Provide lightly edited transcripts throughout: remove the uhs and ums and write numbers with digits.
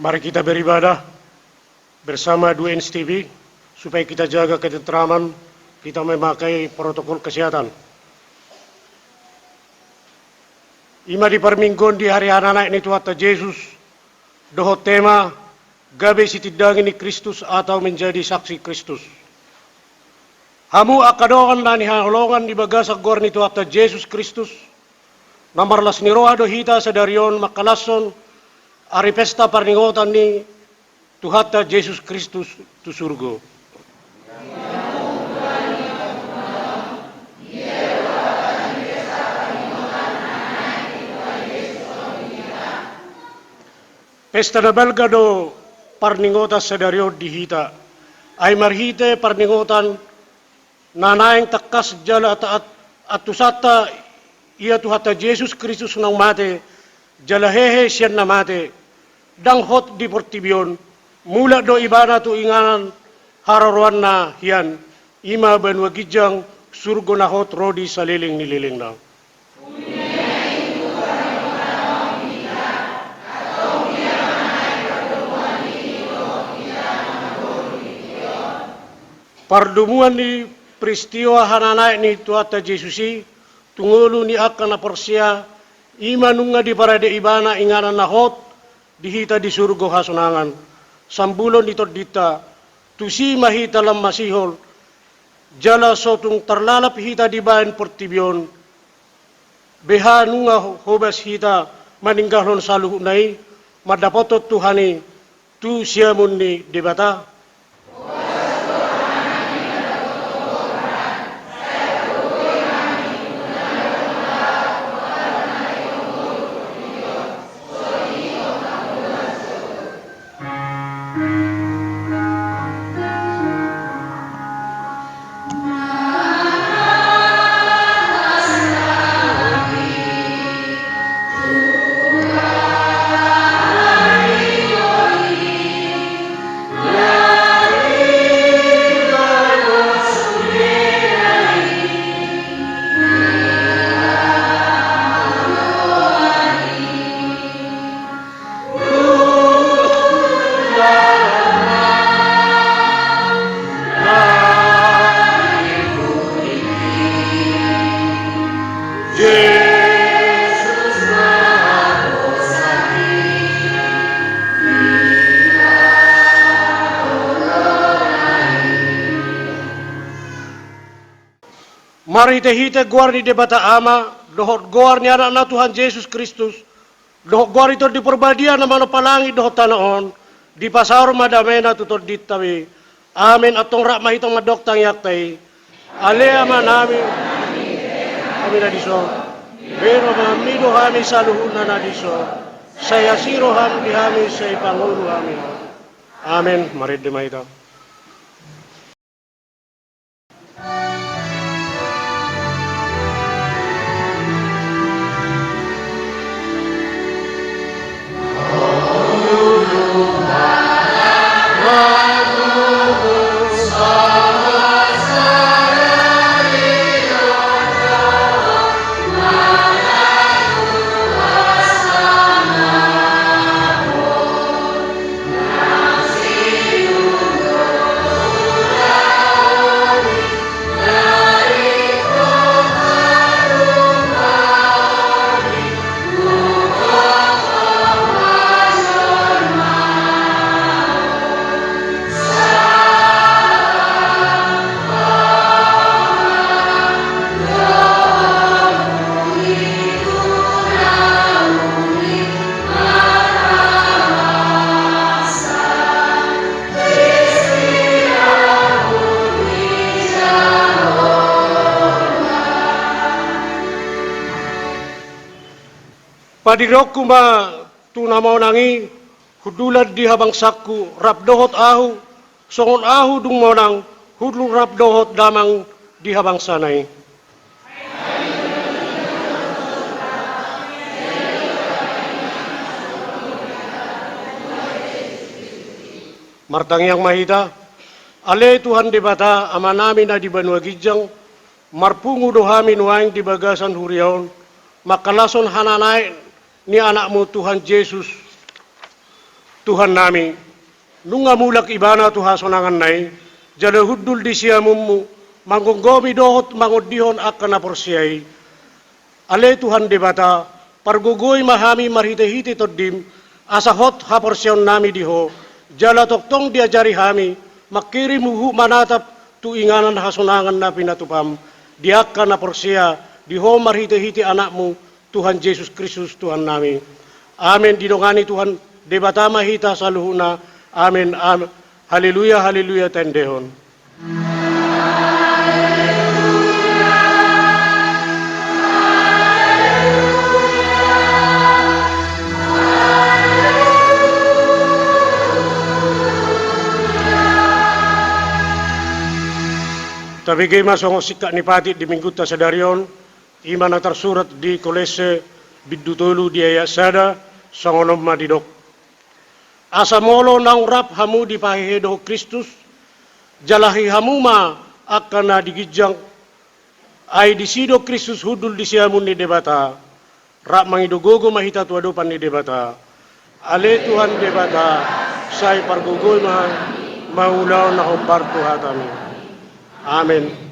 Mari kita beribadah bersama 2Ins TV supaya kita jaga ketentraman, kita memakai protokol kesehatan. Ima di permingguan di hari anak ini Tuhan Yesus, doho tema gabe sitidang ini Kristus atau menjadi saksi Kristus. Hamu akadoan na ni halongan di bagasak gor ni Tuhan Yesus Kristus, namarlas ni roha do hita sa darion makalason, ari pesta parningotan ni Tuhan Yesus Kristus tu surgo. Pesta na belga do parningotan sa dario di hita, ay marhite parningotan nanaing takas jala at tusata iya Tuhan Yesus Kristus nang mate, jala hehe siyan na mate, danghot di portibion, mula do ibana tu inganan hararuan na hiyan, ima banwagijang surgo na hot rodi sa liling nililing na. Pardumuan ni peristiwa hananay ni Tuhan Yesusi, tungulo ni akan na porsiya, ima nunga di parade ibana inganan na hot, dihita di surgo hasunangan, sambulon dito dita, tusi mahita lam masihol, jala sotung tarlalap hita di bayan portibion, beha nunga hobas hita maninggalon saluh nai, madapotot tuhani, tu siamun ni debata. Mari tehite guar ni debata ama, dohot guar ni anak na Tuhan Yesus Kristus, dohot guar ito di perbadia na manopalangi dohot tanaon, di pasar madamena tutor ditawi. Amin atong rakma itong madoktang yaktay. Ale ama namin, kami na diso. Pero mamido kami sa luhun na diso. Saya siro kami kami sa ipangulo kami. Amin. Marid di maita. Padirok kuma tunamaw nangi, hudulad di habang sakku, rapdohot ahu, songon ahu dung monang, hudul rapdohot damang di habang sanay. Martang yang mahita, ale Tuhan di bata, ama namin na di banua gijang, marpungu dohami nuaing di bagasan huriaon, makalason hananay ni anakmu Tuhan Yesus, Tuhan nami, nunga mulak ibana Tuhan sonangan nai, jala hudul di siamumu, manggonggomi dohot mangodihon akan naporsiyai, ale Tuhan di bata, pargugoy mahami marhite-hite toddim, asahot haporsyon nami diho, jala toktong diajari hami, makiri muhu manatap tu inganan hasunangan na pinatupam, diakka na porsia, diho marhite-hite anakmu, Tuhan Yesus Kristus Tuhan nami. Amin, didongani Tuhan, debata mahita saluhuna, amin, amin. Haleluya, haleluya, tendehon. Tapi gay masong sikak ni pati di minggu ta sadarion, iman na tersurat di kolese bidutulu di ayat sada, songonom madidok. Asa molo nang rap hamu di pahehedo Kristus, jalahi hamuma akan na digijang, ay disido Kristus hudul di siamun ni debata, rap mangidogogo mahita tuadopan ni debata, ale Tuhan debata, say pargugoy maulaw na humbar tuhatami. Amin.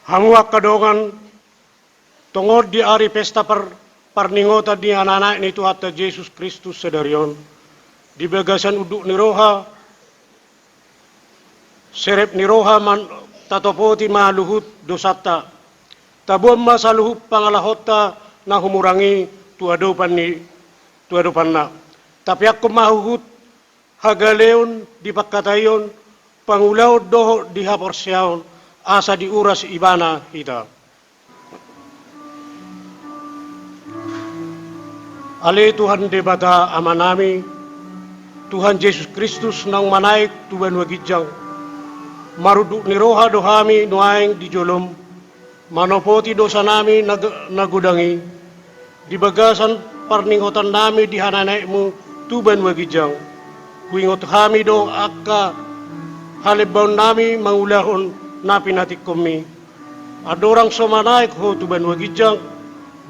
Hamuak kadongan tungod di ari pesta parningota di anak ni Tuhan Yesus Kristus sedarion. Di bagasan uduk ni roha, serep ni roha man tatopoti maluhut dosata. Tabuam masaluhut pangalahota na humurangi tuadopan na. Tapi ako mahuhut hagaleon di pagkatayon, pangulaw doho di haporsyaon, asa di uras ibana hita. Ale Tuhan debata amanami, Tuhan Yesus Kristus nang manaik tuban wagijang, maruduk ni roha dohami nuaing di jolom, manopoti dosa nami nagudangi, di bagasan parningotan nami di hananaikmu tuban wagijang, huingot hami do akka halibaw nami mangulahon na pinatik kami. Adorang somanaik ho tuban wagijang,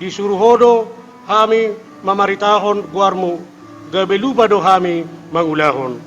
disuruh hodo hami mamaritahon guarmu, gabelupa do hami mangulahon.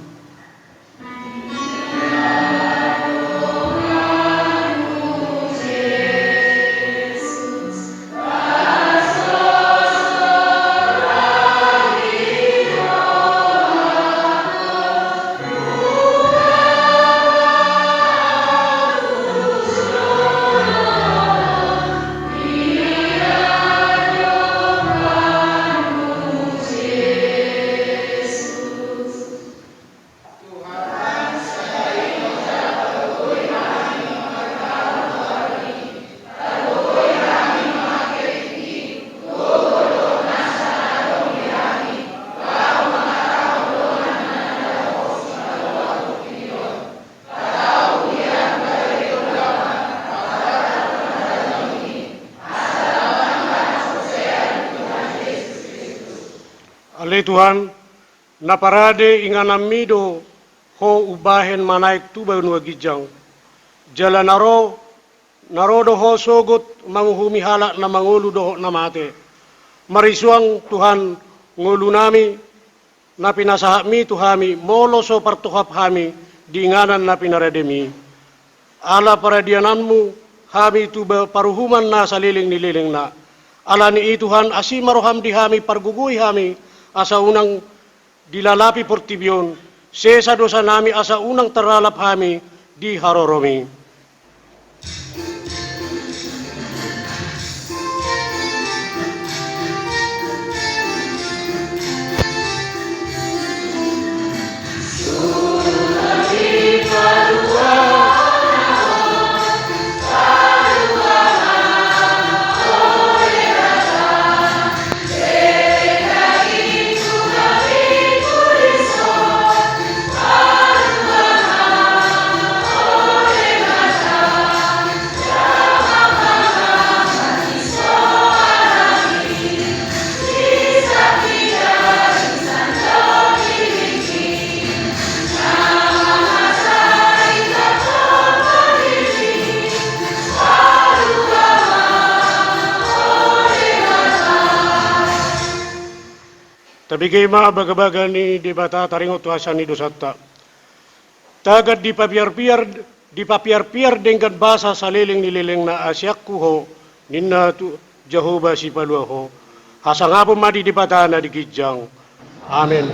Ale Tuhan, naparade inganamido ho ubahen manaik tuban wagijang. Jala narodo ho sogot manguhumi halak na mangulu doho na mate. Marisuang Tuhan ngulu nami na pinasahami tuhami molo so partuhap hami di inganan na pinarademi. Ala paradiananmu hami tuba paruhuman na saliling nililing na. Ala ni Tuhan asimaroham di hami parguguy hami asa unang dilalapi portibyon, sesa dosa nami asa unang teralap hami di haroromi. Tabigay maabaga-baga ni debata taringot tuhasan ni dosata. Tagad di papiar-piar dengan basa sa liling-nililing na asyak kuho, ninna tu Jehovah si paluaho, hasangapon madi debata na digijang. Amen.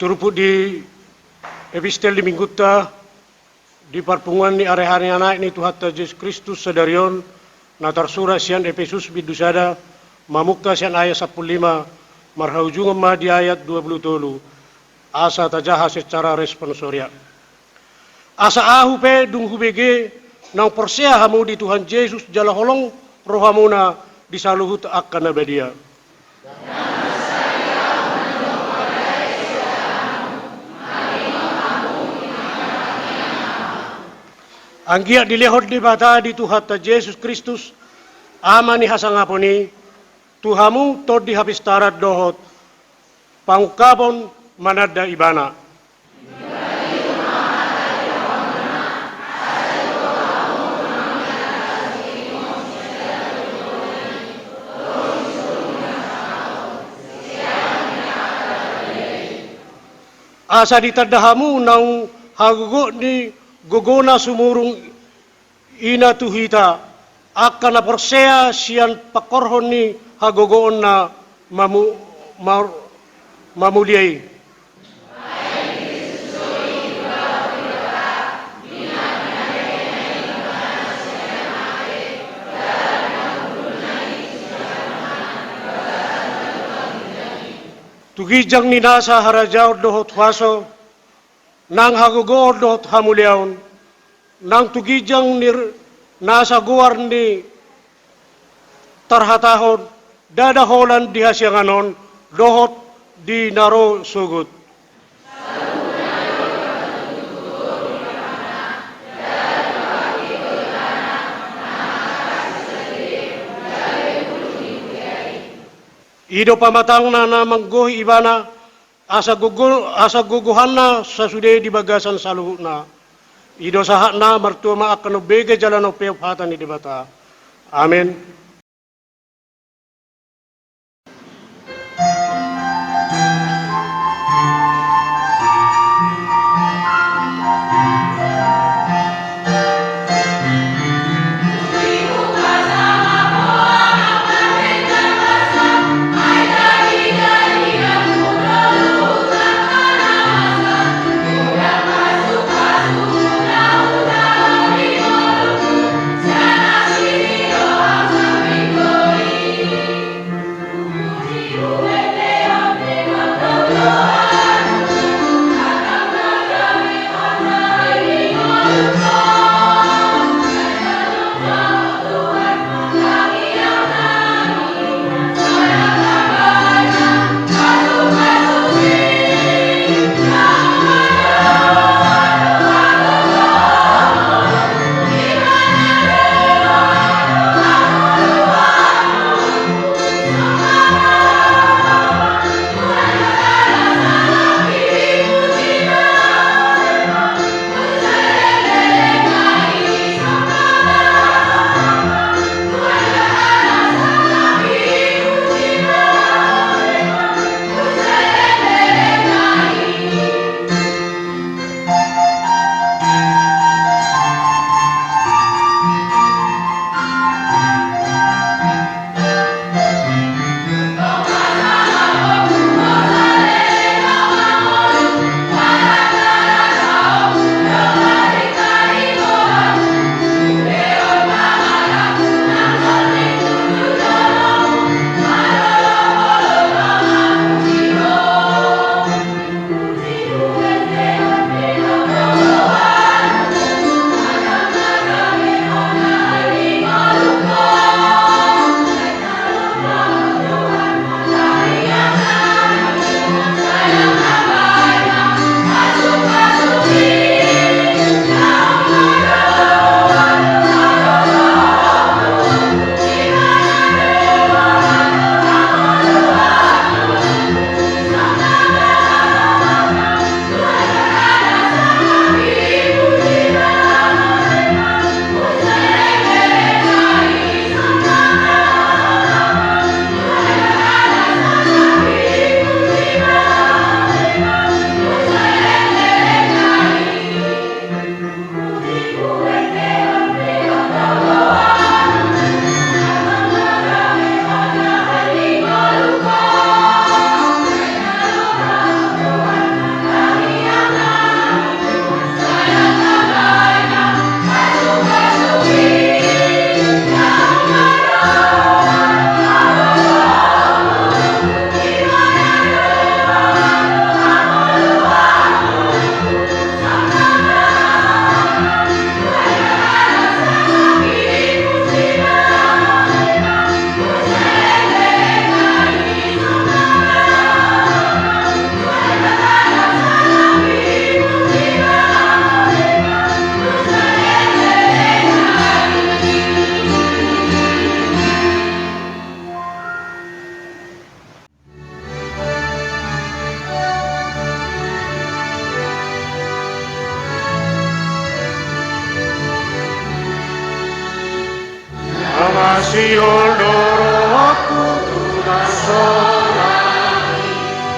Turuput di epistel di Minggutta di parpungan ni are-hari anak ni Tuhan Yesus Kristus sedarion na tarsura sian Efesus bidusada mamukka sian ayat 15 marhaujungan ma di ayat 27 asa tajaha secara responsoria. Asa ahu pe dung hubege nang persia hamu di Tuhan Yesus jala holong rohamuna disaluhut akan abadia. Anggia dilehot di bata di Tuhan Yesus Kristus amani hasangaponi Tuhamu tod di habis tarat dohot pangukabon manada ibana. Asa ditadahamu nang hagugo ni gogona sumurung ina tuhita akan na persea sian pakorhon ni hagogoon na mamuliay. Tugijang ni nasa harajaw dohot waso, nang hagogoon dohot hamuliaon, nang tugijang ni nasa guwar ni tarhatahon, dadaholan di hasyanganon, dohot di naro sugut. Ido pamatang na manggohi ibana asa guguhan na sa sude di bagasan saluhut na. Ido sahat na martua maakan bege jalan opeo hatan ni debata. Amin. Masihol doro aku tunang solai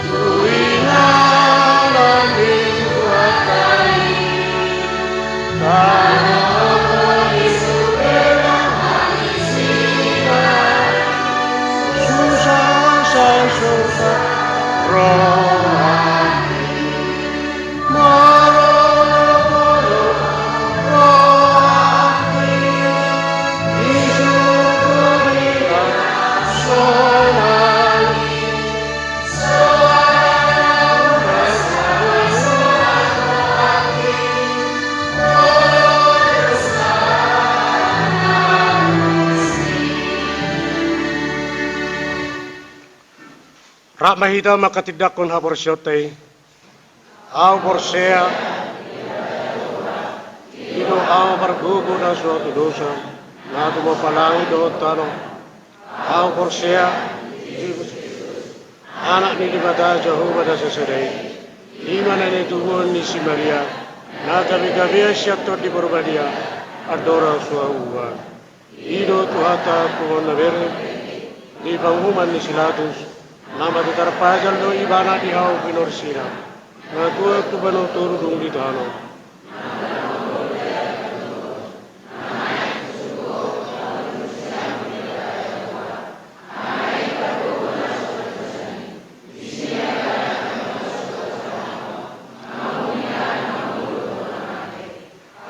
tuingan amin kuatai kau isubela manisina susah saya susah rohani marolo rohani isubela solai Rak mahita makatidakon ha borsyote, au borsea, ino au bargugo na suatu dosa, na tumapalangi doon tanong, au borsea, anak ni dimata Jehovah da sesedai, imana ni tuhuan ni si Maria, na gabi-gabi siyakto di borbadia, adora suahuwa, ino tuhata tuhon na bere, di panghuman ni silatus, nama tukar pajal do ibana di hau pinorsira. Na tua tu bano toru dung di dano.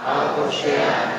Aku siap.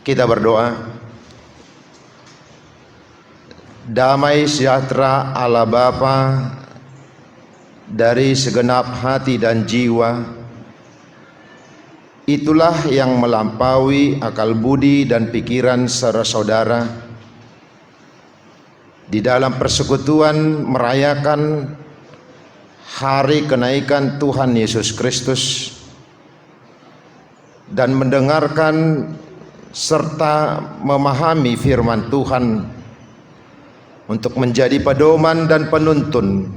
Kita berdoa. Damai sejahtera Allah Bapa dari segenap hati dan jiwa, itulah yang melampaui akal budi dan pikiran saudara-saudara di dalam persekutuan merayakan hari kenaikan Tuhan Yesus Kristus dan mendengarkan serta memahami firman Tuhan untuk menjadi pedoman dan penuntun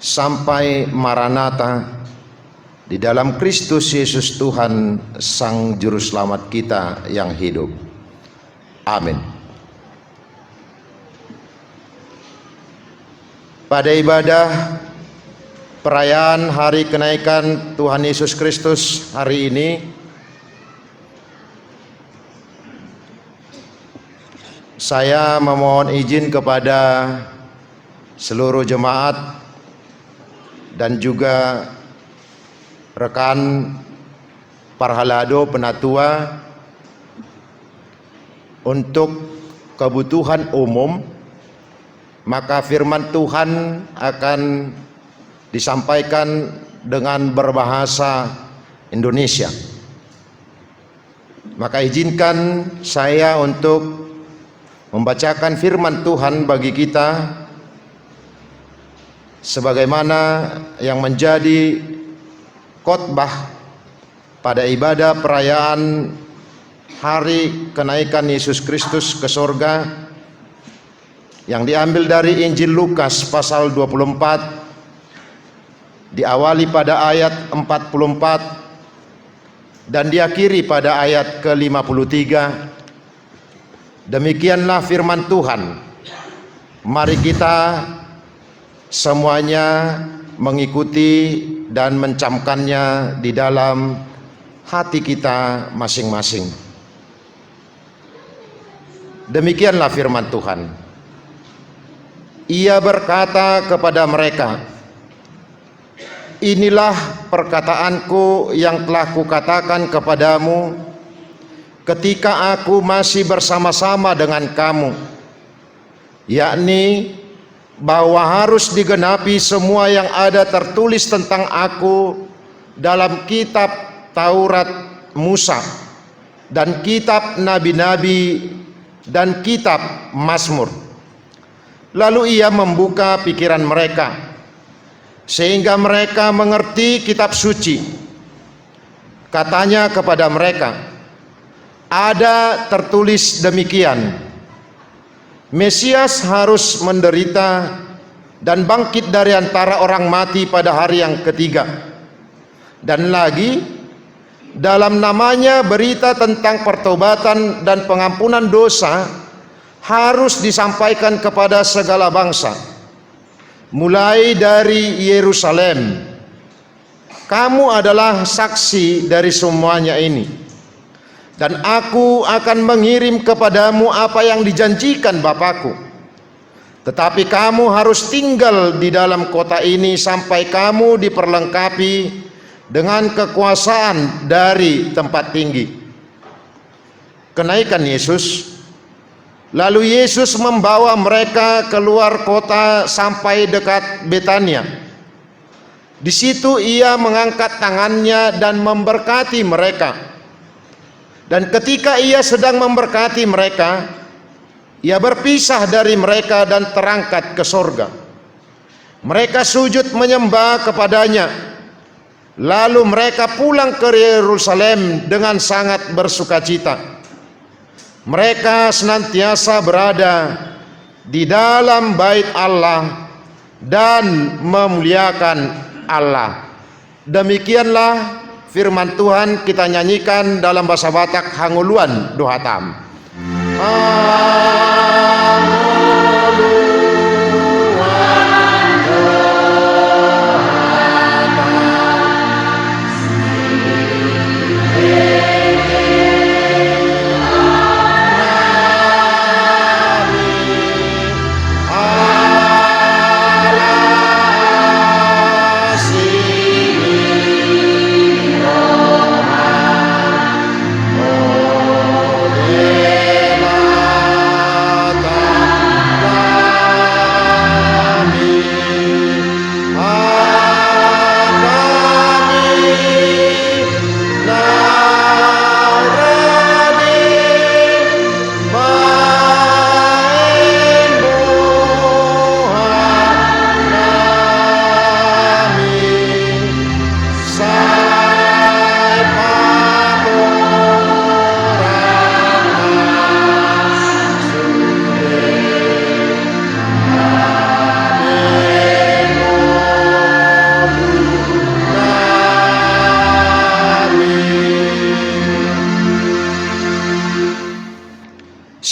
sampai Maranatha di dalam Kristus Yesus Tuhan Sang Juru Selamat kita yang hidup. Amin. Pada ibadah perayaan hari kenaikan Tuhan Yesus Kristus hari ini, saya memohon izin kepada seluruh jemaat dan juga rekan Parhalado Penatua untuk kebutuhan umum, maka firman Tuhan akan disampaikan dengan berbahasa Indonesia. Maka izinkan saya untuk membacakan firman Tuhan bagi kita sebagaimana yang menjadi khotbah pada ibadah perayaan hari kenaikan Yesus Kristus ke sorga yang diambil dari Injil Lukas pasal 24, diawali pada ayat 44 dan diakhiri pada ayat ke-53. Demikianlah firman Tuhan. Mari kita semuanya mengikuti dan mencamkannya di dalam hati kita masing-masing. Demikianlah firman Tuhan. Ia berkata kepada mereka, inilah perkataanku yang telah kukatakan kepadamu ketika aku masih bersama-sama dengan kamu, yakni bahwa harus digenapi semua yang ada tertulis tentang aku dalam kitab Taurat Musa dan kitab nabi-nabi dan kitab Mazmur. Lalu ia membuka pikiran mereka sehingga mereka mengerti kitab suci. Katanya kepada mereka, ada tertulis demikian, Mesias harus menderita dan bangkit dari antara orang mati pada hari yang ketiga. Dan lagi, dalam namanya berita tentang pertobatan dan pengampunan dosa harus disampaikan kepada segala bangsa, mulai dari Yerusalem. Kamu adalah saksi dari semuanya ini. Dan aku akan mengirim kepadamu apa yang dijanjikan Bapakku. Tetapi kamu harus tinggal di dalam kota ini sampai kamu diperlengkapi dengan kekuasaan dari tempat tinggi. Kenaikan Yesus. Lalu Yesus membawa mereka keluar kota sampai dekat Betania. Di situ ia mengangkat tangannya dan memberkati mereka. Dan ketika ia sedang memberkati mereka, ia berpisah dari mereka dan terangkat ke sorga. Mereka sujud menyembah kepadanya. Lalu mereka pulang ke Yerusalem dengan sangat bersukacita. Mereka senantiasa berada di dalam bait Allah dan memuliakan Allah. Demikianlah firman Tuhan. Kita nyanyikan dalam bahasa Batak Hanguluan Dohatam. Oh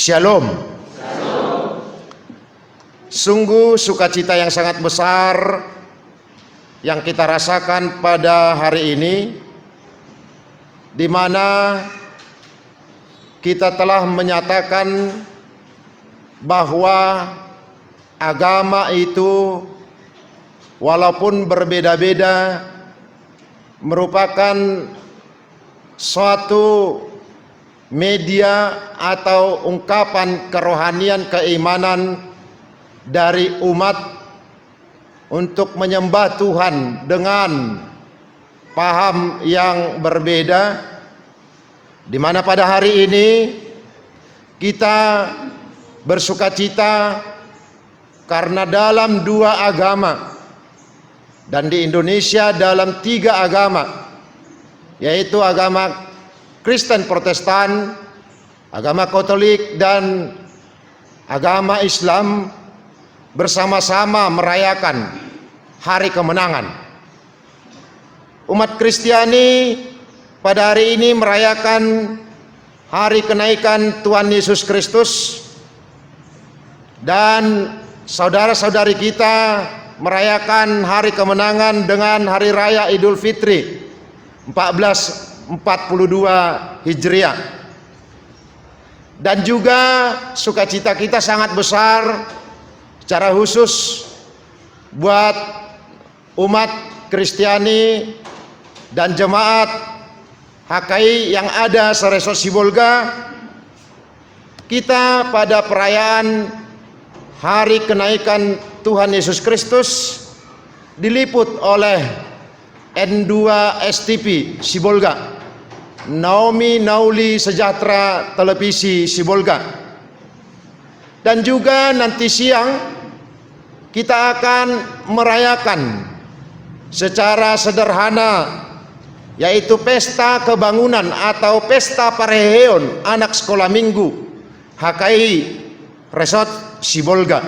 Shalom. Sungguh sukacita yang sangat besar yang kita rasakan pada hari ini, di mana kita telah menyatakan bahwa agama itu walaupun berbeda-beda merupakan suatu media atau ungkapan kerohanian keimanan dari umat untuk menyembah Tuhan dengan paham yang berbeda, di mana pada hari ini kita bersukacita karena dalam 2 agama, dan di Indonesia dalam 3 agama, yaitu agama Kristen Protestan, agama Katolik, dan agama Islam bersama-sama merayakan hari kemenangan. Umat Kristiani pada hari ini merayakan hari kenaikan Tuhan Yesus Kristus, dan saudara-saudari kita merayakan hari kemenangan dengan hari raya Idul Fitri 1442 Hijriah. Dan juga sukacita kita sangat besar secara khusus buat umat Kristiani dan jemaat HKI yang ada se-Resort Sibolga. Kita pada perayaan hari kenaikan Tuhan Yesus Kristus diliput oleh N2 STP Sibolga, Naomi Nauli Sejahtera Televisi Sibolga. Dan juga nanti siang kita akan merayakan secara sederhana, yaitu pesta kebangunan atau pesta pareheon anak sekolah minggu HKI Resort Sibolga.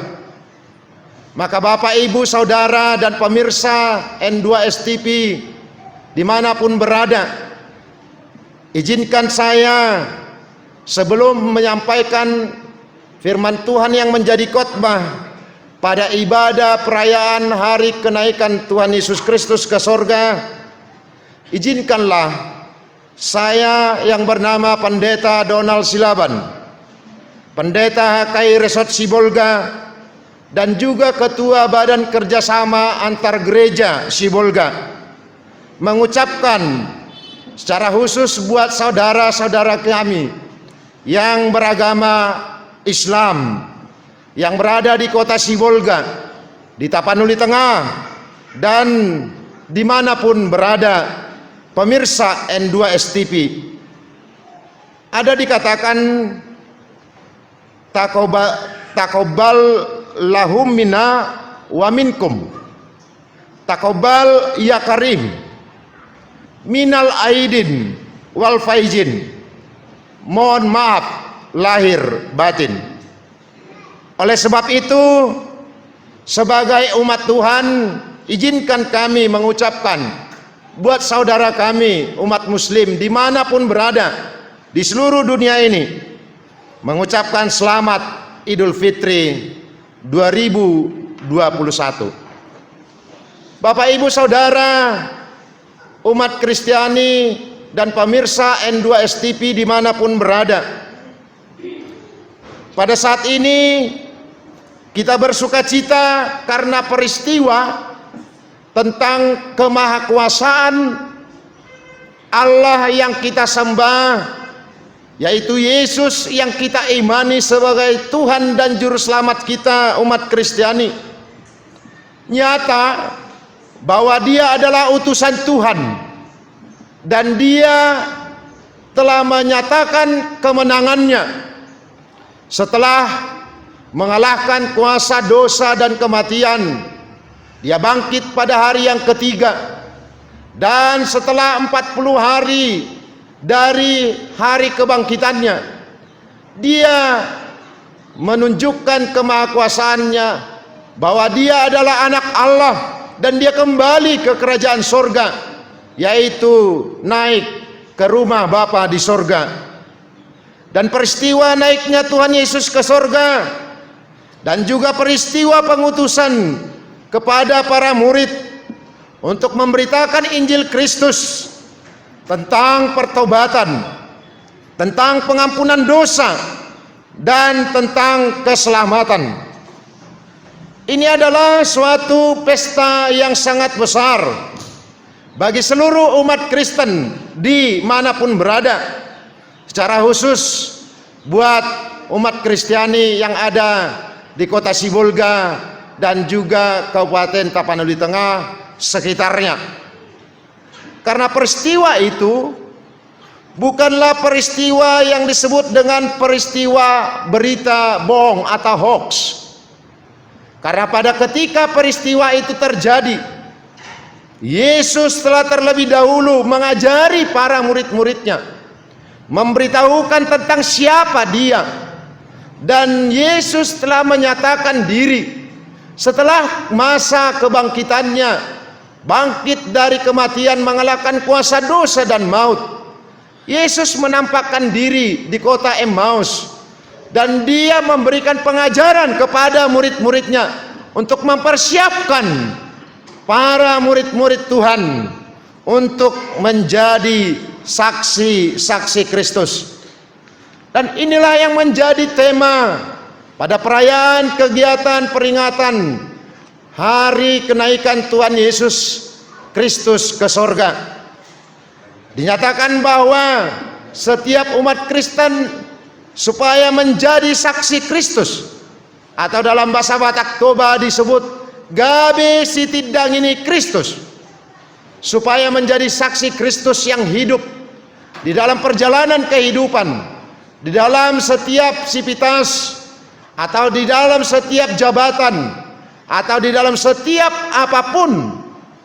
Maka Bapak, Ibu, Saudara, dan pemirsa N2 STP dimanapun berada, izinkan saya sebelum menyampaikan firman Tuhan yang menjadi khotbah pada ibadah perayaan hari kenaikan Tuhan Yesus Kristus ke sorga, izinkanlah saya yang bernama Pendeta Donald Silaban, Pendeta HKI Resort Sibolga, dan juga Ketua Badan Kerjasama Antar Gereja Sibolga, mengucapkan secara khusus buat saudara-saudara kami yang beragama Islam yang berada di kota Sibolga, di Tapanuli Tengah, dan dimanapun berada, pemirsa N2 STP, ada dikatakan takobal lahum minna wa minkum, takobal ya karim minal aidin wal faizin, mohon maaf lahir batin. Oleh sebab itu, sebagai umat Tuhan, izinkan kami mengucapkan buat saudara kami umat muslim dimanapun berada di seluruh dunia ini, mengucapkan selamat Idul Fitri 2021. Bapak, Ibu, Saudara, umat Kristiani dan pemirsa N2 STP dimanapun berada, pada saat ini kita bersukacita karena peristiwa tentang kemahakuasaan Allah yang kita sembah, yaitu Yesus yang kita imani sebagai Tuhan dan Juru Selamat kita umat Kristiani. Nyata bahwa Dia adalah utusan Tuhan, dan Dia telah menyatakan kemenangannya setelah mengalahkan kuasa dosa dan kematian. Dia bangkit pada hari yang ketiga, dan setelah 40 hari dari hari kebangkitannya, Dia menunjukkan kemahakuasaannya bahwa Dia adalah anak Allah, dan Dia kembali ke kerajaan sorga, yaitu naik ke rumah Bapa di sorga. dan peristiwa naiknya Tuhan Yesus ke sorga, dan juga peristiwa pengutusan kepada para murid untuk memberitakan Injil Kristus tentang pertobatan, tentang pengampunan dosa, dan tentang keselamatan. Ini adalah suatu pesta yang sangat besar bagi seluruh umat Kristen dimanapun berada, secara khusus buat umat Kristiani yang ada di kota Sibolga dan juga Kabupaten Tapanuli Tengah sekitarnya. Karena peristiwa itu bukanlah peristiwa yang disebut dengan peristiwa berita bohong atau hoax. Karena pada ketika peristiwa itu terjadi, Yesus telah terlebih dahulu mengajari para murid-muridnya, memberitahukan tentang siapa Dia, dan Yesus telah menyatakan diri setelah masa kebangkitannya, bangkit dari kematian, mengalahkan kuasa dosa dan maut. Yesus menampakkan diri di kota Emmaus, dan Dia memberikan pengajaran kepada murid-muridnya untuk mempersiapkan para murid-murid Tuhan untuk menjadi saksi-saksi Kristus. Dan inilah yang menjadi tema pada perayaan kegiatan peringatan hari kenaikan Tuhan Yesus Kristus ke sorga. Dinyatakan bahwa setiap umat Kristen supaya menjadi saksi Kristus, atau dalam bahasa Batak Toba disebut gabe si tidang ini Kristus, supaya menjadi saksi Kristus yang hidup di dalam perjalanan kehidupan, di dalam setiap sivitas, atau di dalam setiap jabatan, atau di dalam setiap apapun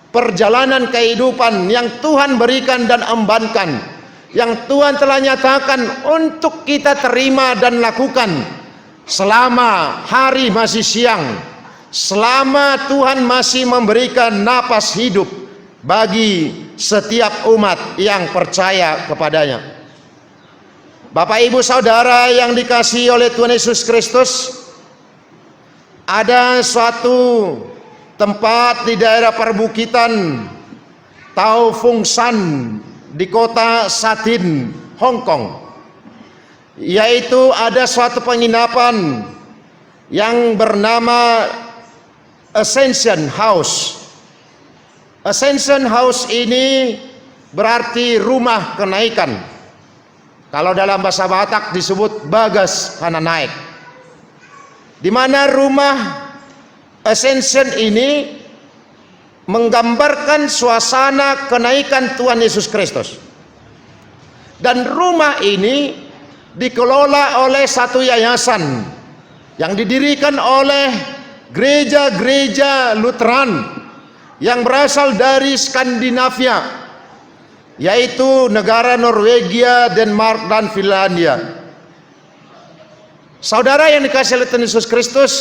perjalanan kehidupan yang Tuhan berikan dan embankan, yang Tuhan telah nyatakan untuk kita terima dan lakukan selama hari masih siang, selama Tuhan masih memberikan napas hidup bagi setiap umat yang percaya kepadanya. Bapak Ibu Saudara yang dikasihi oleh Tuhan Yesus Kristus, ada suatu tempat di daerah perbukitan Tau Fung San di kota Satin, Hong Kong, yaitu ada suatu penginapan yang bernama Ascension House. Ascension House ini berarti rumah kenaikan. Kalau dalam bahasa Batak disebut bagas kana naik. Di mana rumah Ascension ini menggambarkan suasana kenaikan Tuhan Yesus Kristus. Dan rumah ini dikelola oleh satu yayasan yang didirikan oleh gereja-gereja Lutheran yang berasal dari Skandinavia, yaitu negara Norwegia, Denmark, dan Finlandia. Saudara yang dikasihi oleh Tuhan Yesus Kristus,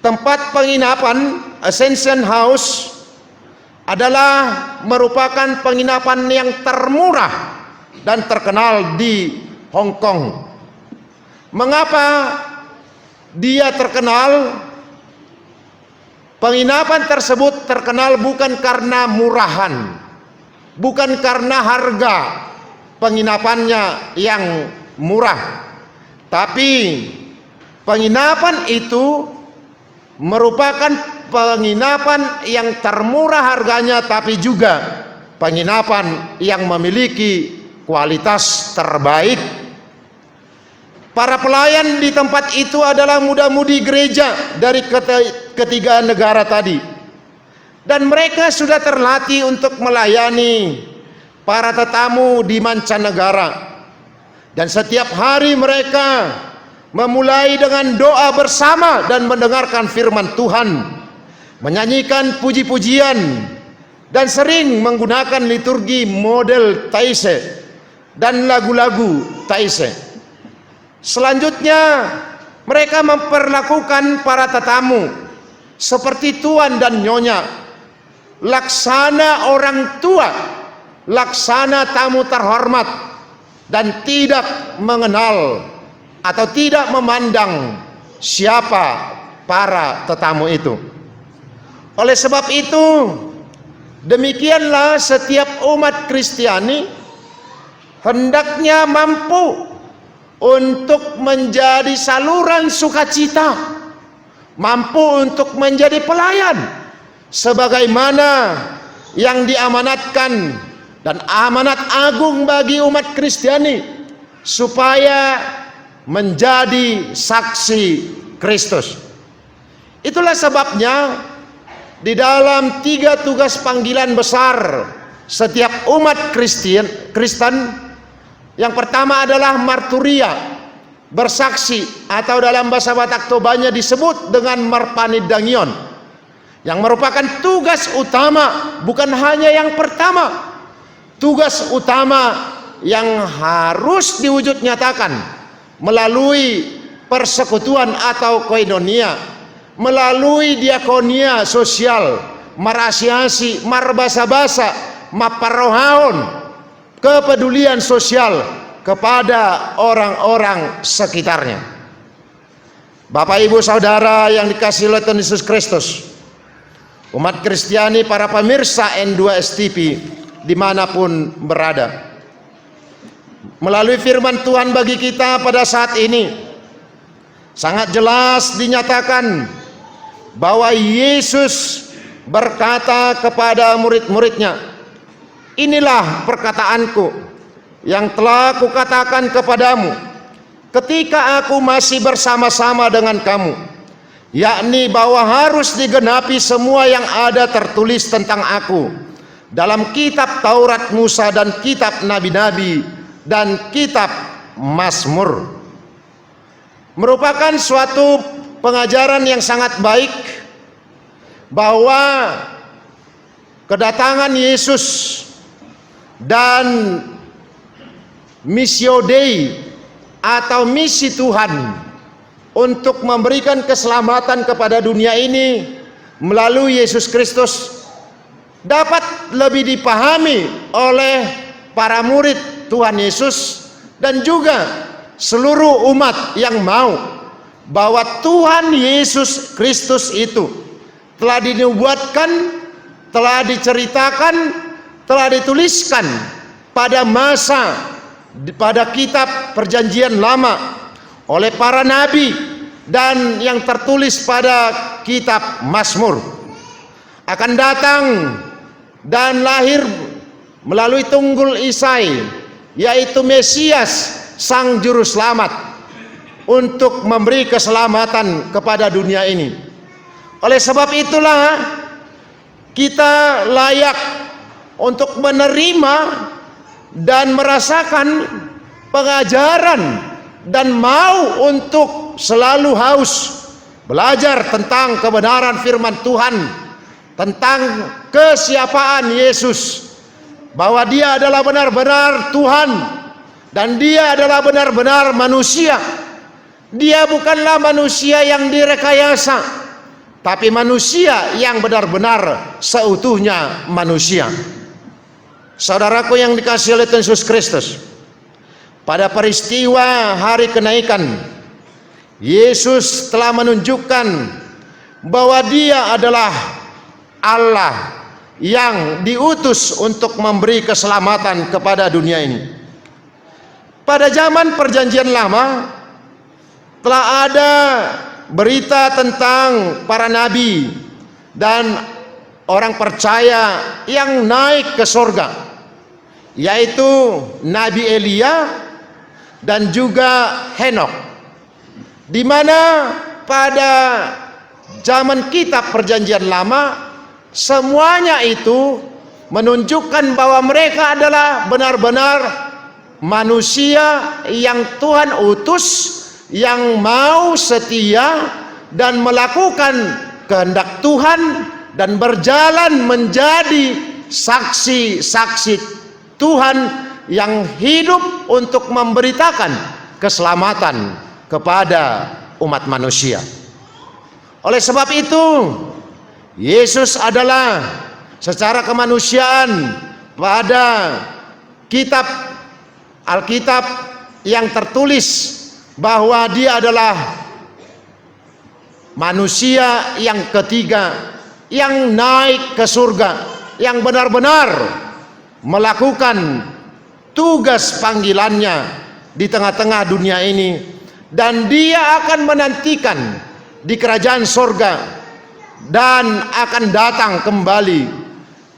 tempat penginapan Ascension House adalah merupakan penginapan yang termurah dan terkenal di Hong Kong. Mengapa dia terkenal? Penginapan tersebut terkenal bukan karena murahan, bukan karena harga penginapannya yang murah, tapi penginapan itu merupakan penginapan yang termurah harganya, tapi juga penginapan yang memiliki kualitas terbaik. Para pelayan di tempat itu adalah muda-mudi gereja dari ketiga negara tadi, dan mereka sudah terlatih untuk melayani para tetamu di mancanegara. Dan setiap hari mereka memulai dengan doa bersama dan mendengarkan firman Tuhan, menyanyikan puji-pujian, dan sering menggunakan liturgi model Taizé dan lagu-lagu Taizé. Selanjutnya mereka memperlakukan para tetamu seperti tuan dan nyonya, laksana orang tua, laksana tamu terhormat, dan tidak mengenal atau tidak memandang siapa para tetamu itu. Oleh sebab itu, demikianlah setiap umat Kristiani hendaknya mampu untuk menjadi saluran sukacita, mampu untuk menjadi pelayan, sebagaimana yang diamanatkan dan amanat agung bagi umat Kristiani, supaya menjadi saksi Kristus. Itulah sebabnya di dalam 3 tugas panggilan besar setiap umat Kristen, yang pertama adalah marturia, bersaksi, atau dalam bahasa Batak Tobanya disebut dengan marpanidangion, yang merupakan tugas utama, bukan hanya yang pertama, tugas utama yang harus diwujud nyatakan melalui persekutuan atau koinonia, melalui diakonia sosial, marasiasi, marbasa-basa, maparohaon, kepedulian sosial kepada orang-orang sekitarnya. Bapak, Ibu, Saudara yang dikasihi oleh Tuhan Yesus Kristus, umat Kristiani, para pemirsa N2STP dimanapun berada, melalui firman Tuhan bagi kita pada saat ini sangat jelas dinyatakan bahwa Yesus berkata kepada murid-muridnya, "Inilah perkataanku yang telah kukatakan kepadamu ketika aku masih bersama-sama dengan kamu, yakni bahwa harus digenapi semua yang ada tertulis tentang aku dalam kitab Taurat Musa dan kitab nabi-nabi dan kitab Mazmur." Merupakan suatu pengajaran yang sangat baik bahwa kedatangan Yesus dan missio Dei atau misi Tuhan untuk memberikan keselamatan kepada dunia ini melalui Yesus Kristus dapat lebih dipahami oleh para murid Tuhan Yesus dan juga seluruh umat yang mau bahwa Tuhan Yesus Kristus itu telah dinubuatkan, telah diceritakan, telah dituliskan pada kitab Perjanjian Lama oleh para nabi dan yang tertulis pada kitab Mazmur, akan datang dan lahir melalui tunggul Isai, yaitu Mesias, Sang Juru Selamat, untuk memberi keselamatan kepada dunia ini. Oleh sebab itulah kita layak untuk menerima dan merasakan pengajaran dan mau untuk selalu haus belajar tentang kebenaran firman Tuhan, tentang kesiapaan Yesus, bahwa Dia adalah benar-benar Tuhan dan Dia adalah benar-benar manusia. Dia bukanlah manusia yang direkayasa, tapi manusia yang benar-benar seutuhnya manusia. Saudaraku yang dikasihi oleh Tuhan Yesus Kristus, pada peristiwa hari kenaikan, Yesus telah menunjukkan bahwa Dia adalah Allah yang diutus untuk memberi keselamatan kepada dunia ini. Pada zaman Perjanjian Lama telah ada berita tentang para nabi dan orang percaya yang naik ke surga, yaitu Nabi Elia dan juga Henokh, di mana pada zaman kitab Perjanjian Lama semuanya itu menunjukkan bahwa mereka adalah benar-benar manusia yang Tuhan utus, yang mau setia dan melakukan kehendak Tuhan dan berjalan menjadi saksi-saksi Tuhan yang hidup untuk memberitakan keselamatan kepada umat manusia. Oleh sebab itu, Yesus adalah secara kemanusiaan pada kitab Alkitab yang tertulis bahwa dia adalah manusia yang ketiga yang naik ke surga, yang benar-benar melakukan tugas panggilannya di tengah-tengah dunia ini, dan dia akan menantikan di kerajaan surga dan akan datang kembali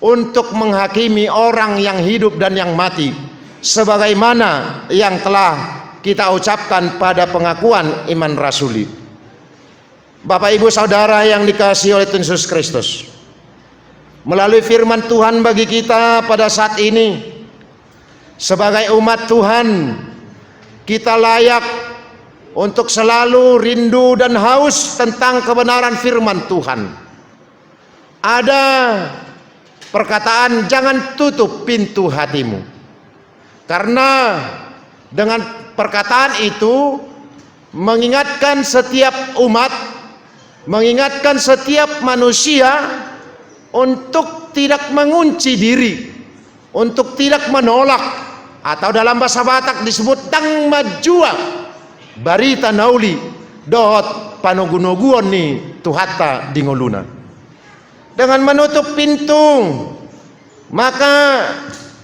untuk menghakimi orang yang hidup dan yang mati, sebagaimana yang telah kita ucapkan pada pengakuan iman rasuli. Bapak Ibu Saudara yang dikasihi oleh Tuhan Yesus Kristus, melalui firman Tuhan bagi kita pada saat ini, sebagai umat Tuhan, kita layak untuk selalu rindu dan haus tentang kebenaran firman Tuhan. Ada perkataan, jangan tutup pintu hatimu, karena dengan perkataan itu mengingatkan setiap umat, mengingatkan setiap manusia untuk tidak mengunci diri, untuk tidak menolak, atau dalam bahasa Batak disebut tang majua barita nauli dohot panogunoguon ni tuhata dingoluna. Dengan menutup pintu, maka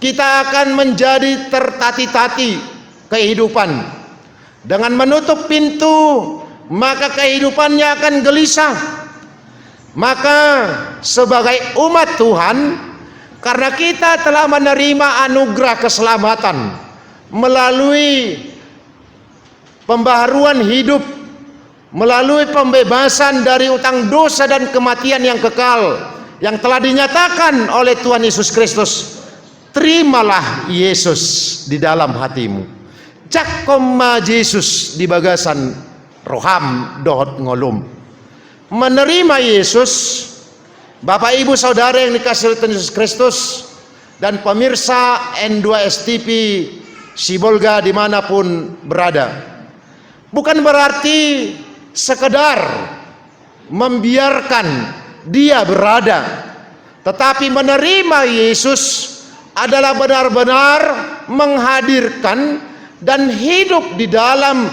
kita akan menjadi tertati-tati kehidupan. Dengan menutup pintu, maka kehidupannya akan gelisah. Maka sebagai umat Tuhan, karena kita telah menerima anugerah keselamatan melalui pembaharuan hidup, melalui pembebasan dari utang dosa dan kematian yang kekal yang telah dinyatakan oleh Tuhan Yesus Kristus, terimalah Yesus di dalam hatimu. Cakoma Yesus di bagasan roham dohot ngolum. Menerima Yesus, Bapak Ibu Saudara yang dikasihi oleh Tuhan Yesus Kristus dan pemirsa N2STP Sibolga dimanapun berada, bukan berarti sekedar membiarkan dia berada, tetapi menerima Yesus adalah benar-benar menghadirkan dan hidup di dalam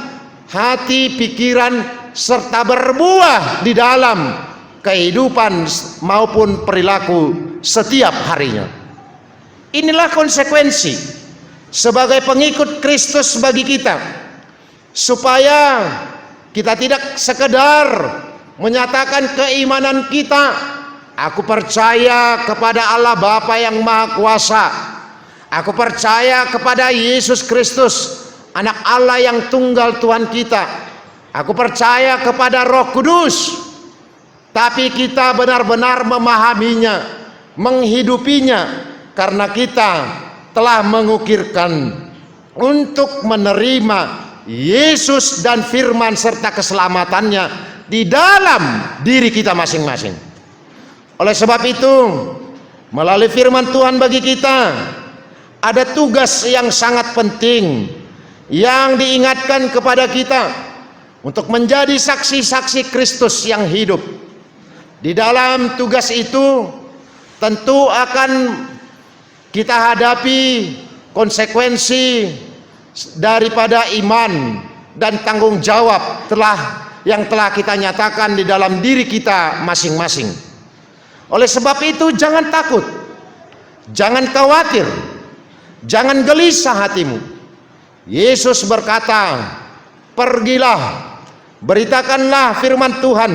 hati, pikiran, serta berbuah di dalam kehidupan maupun perilaku setiap harinya. Inilah konsekuensi sebagai pengikut Kristus bagi kita, supaya kita tidak sekedar menyatakan keimanan kita, aku percaya kepada Allah Bapa yang Maha Kuasa, aku percaya kepada Yesus Kristus, Anak Allah yang tunggal Tuhan kita, aku percaya kepada Roh Kudus, tapi kita benar-benar memahaminya, menghidupinya, karena kita telah mengukirkan untuk menerima Yesus dan firman serta keselamatannya di dalam diri kita masing-masing. Oleh sebab itu, melalui firman Tuhan bagi kita ada tugas yang sangat penting yang diingatkan kepada kita untuk menjadi saksi-saksi Kristus yang hidup. Di dalam tugas itu tentu akan kita hadapi konsekuensi daripada iman dan tanggung jawab yang telah kita nyatakan di dalam diri kita masing-masing. Oleh sebab itu, jangan takut, jangan khawatir, jangan gelisah hatimu. Yesus berkata, pergilah, beritakanlah firman Tuhan,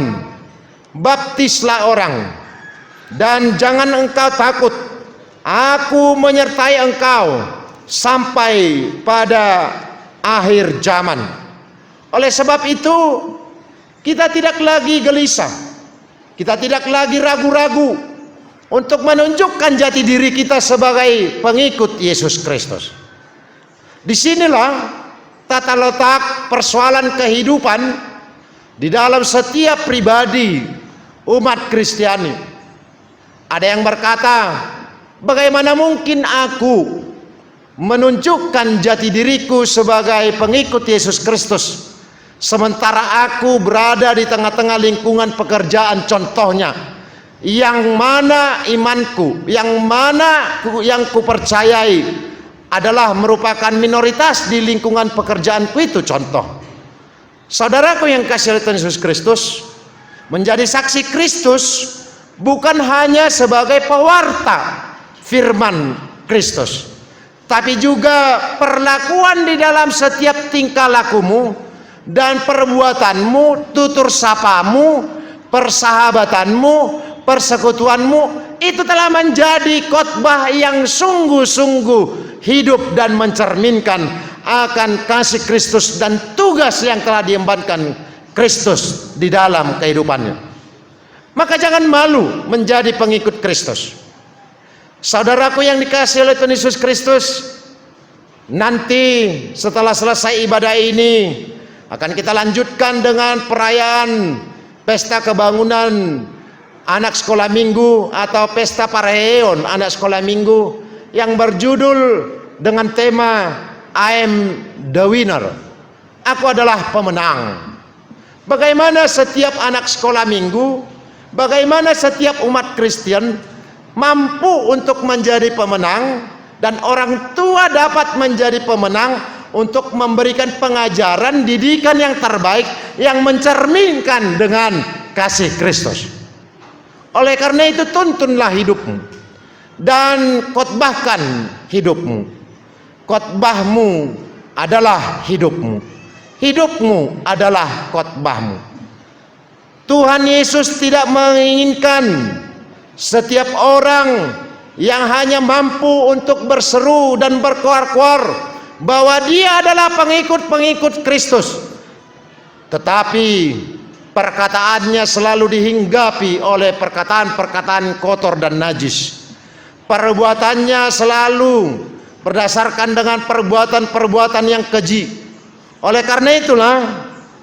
baptislah orang, dan jangan engkau takut, aku menyertai engkau sampai pada akhir zaman. Oleh sebab itu, kita tidak lagi gelisah, kita tidak lagi ragu-ragu untuk menunjukkan jati diri kita sebagai pengikut Yesus Kristus. Disinilah tata letak persoalan kehidupan di dalam setiap pribadi umat Kristiani. Ada yang berkata, bagaimana mungkin aku menunjukkan jati diriku sebagai pengikut Yesus Kristus sementara aku berada di tengah-tengah lingkungan pekerjaan contohnya, yang mana imanku, yang mana yang kupercayai adalah merupakan minoritas di lingkungan pekerjaanku itu contoh. Saudaraku yang kasih oleh Tuhan Yesus Kristus, menjadi saksi Kristus bukan hanya sebagai pewarta firman Kristus, tapi juga perlakuan di dalam setiap tingkah lakumu dan perbuatanmu, tutur sapamu, persahabatanmu, persekutuanmu, itu telah menjadi khotbah yang sungguh-sungguh hidup dan mencerminkan akan kasih Kristus dan tugas yang telah diembankan Kristus di dalam kehidupannya. Maka jangan malu menjadi pengikut Kristus. Saudaraku yang dikasihi oleh Tuhan Yesus Kristus, nanti setelah selesai ibadah ini akan kita lanjutkan dengan perayaan pesta kebangunan anak sekolah minggu atau pesta Paraheon anak sekolah minggu yang berjudul dengan tema I am the winner. Aku adalah pemenang. Bagaimana setiap anak sekolah minggu, bagaimana setiap umat Kristen mampu untuk menjadi pemenang, dan orang tua dapat menjadi pemenang untuk memberikan pengajaran didikan yang terbaik yang mencerminkan dengan kasih Kristus. Oleh karena itu tuntunlah hidupmu dan khotbahkan hidupmu. Khotbahmu adalah hidupmu. Hidupmu adalah khotbahmu. Tuhan Yesus tidak menginginkan setiap orang yang hanya mampu untuk berseru dan berkoar-koar bahwa dia adalah pengikut-pengikut Kristus, tetapi perkataannya selalu dihinggapi oleh perkataan-perkataan kotor dan najis. Perbuatannya selalu berdasarkan dengan perbuatan-perbuatan yang keji. Oleh karena itulah,